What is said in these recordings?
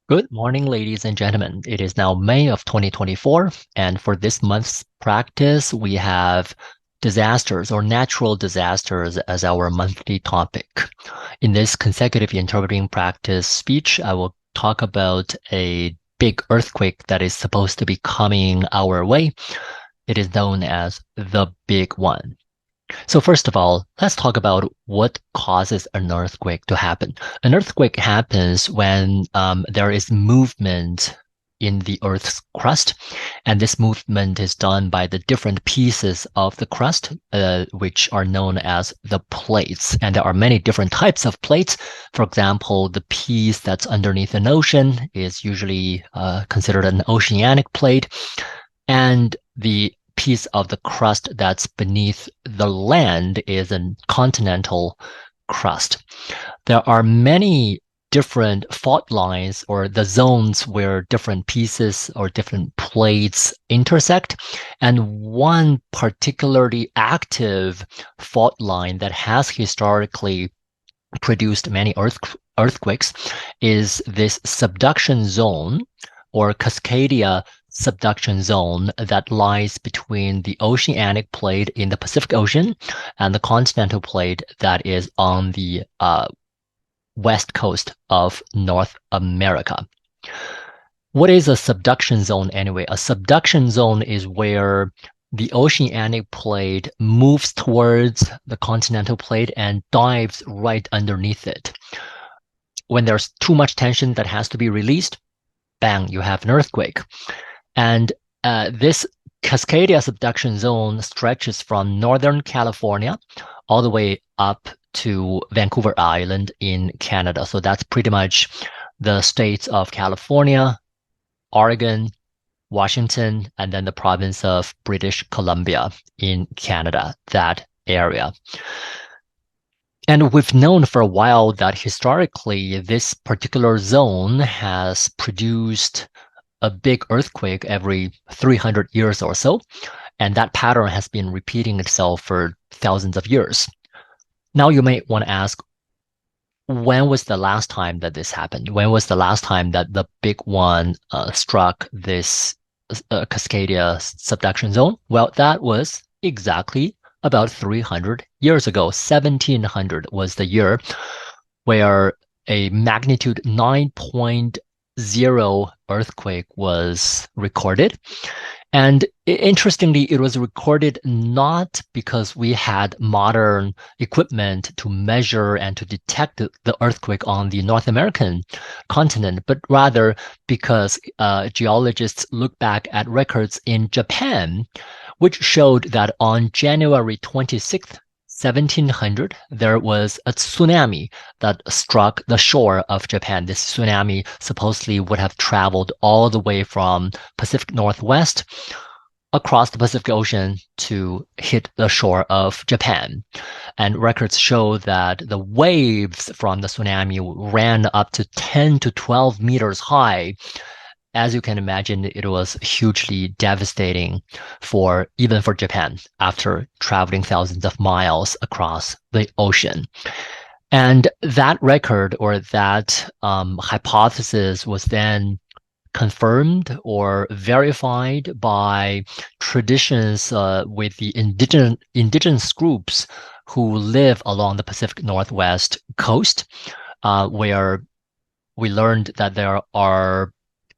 Good morning, ladies and gentlemen. It is now May of 2024, and for this month's practice, we have disasters or natural disasters as our monthly topic. In this consecutive interpreting practice speech, I will talk about a big earthquake that is supposed to be coming our way. It is known as the Big One. So first of all, let's talk about what causes an earthquake to happen. An earthquake happens when there is movement in the Earth's crust, and this movement is done by the different pieces of the crust, which are known as the plates. And there are many different types of plates. For example, the piece that's underneath an ocean is usually considered an oceanic plate, and the piece of the crust that's beneath the land is a continental crust. There are many different fault lines or the zones where different pieces or different plates intersect. And one particularly active fault line that has historically produced many earthquakes is this subduction zone or Cascadia Subduction Zone that lies between the oceanic plate in the Pacific Ocean and the continental plate that is on the west coast of North America. What is a subduction zone anyway? A subduction zone is where the oceanic plate moves towards the continental plate and dives right underneath it. When there's too much tension that has to be released, bang, you have an earthquake. And this Cascadia Subduction Zone stretches from Northern California all the way up to Vancouver Island in Canada. So that's pretty much the states of California, Oregon, Washington, and then the province of British Columbia in Canada, that area. And we've known for a while that historically this particular zone has produced a big earthquake every 300 years or so, and that pattern has been repeating itself for thousands of years. Now you may want to ask, when was the last time that this happened? When was the last time that the big one struck this Cascadia subduction zone? Well, that was exactly about 300 years ago. 1700 was the year where a magnitude 9.0 earthquake was recorded. And interestingly, it was recorded not because we had modern equipment to measure and to detect the earthquake on the North American continent, but rather because geologists look back at records in Japan, which showed that on January 26th, 1700, there was a tsunami that struck the shore of Japan. This tsunami supposedly would have traveled all the way from Pacific Northwest across the Pacific Ocean to hit the shore of Japan. And records show that the waves from the tsunami ran up to 10 to 12 meters high. As you can imagine, it was hugely devastating even for Japan after traveling thousands of miles across the ocean. And that record or that hypothesis was then confirmed or verified by traditions with the indigenous groups who live along the Pacific Northwest coast, where we learned that there are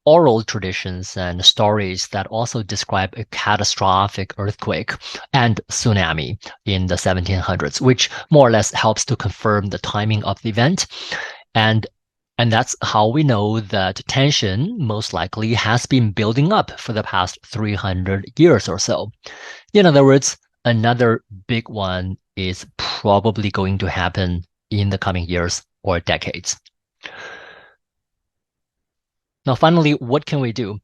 oral traditions and stories that also describe a catastrophic earthquake and tsunami in the 1700s, which more or less helps to confirm the timing of the event. And that's how we know that tension most likely has been building up for the past 300 years or so. In other words, another big one is probably going to happen in the coming years or decades. Now, finally, what can we do?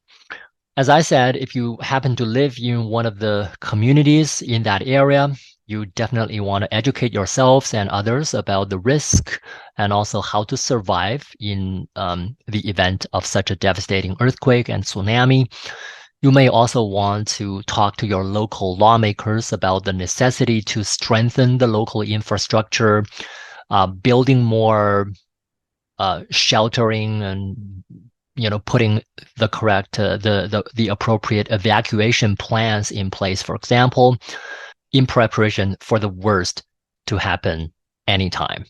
As I said, if you happen to live in one of the communities in that area, you definitely want to educate yourselves and others about the risk and also how to survive in the event of such a devastating earthquake and tsunami. You may also want to talk to your local lawmakers about the necessity to strengthen the local infrastructure, building more sheltering and putting the correct, the appropriate evacuation plans in place, for example, in preparation for the worst to happen anytime.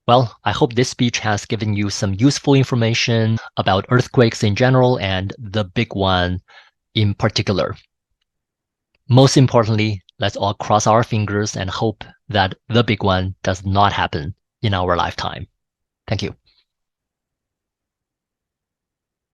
Well, I hope this speech has given you some useful information about earthquakes in general and the big one in particular. Most importantly, let's all cross our fingers and hope that the big one does not happen in our lifetime. Thank you.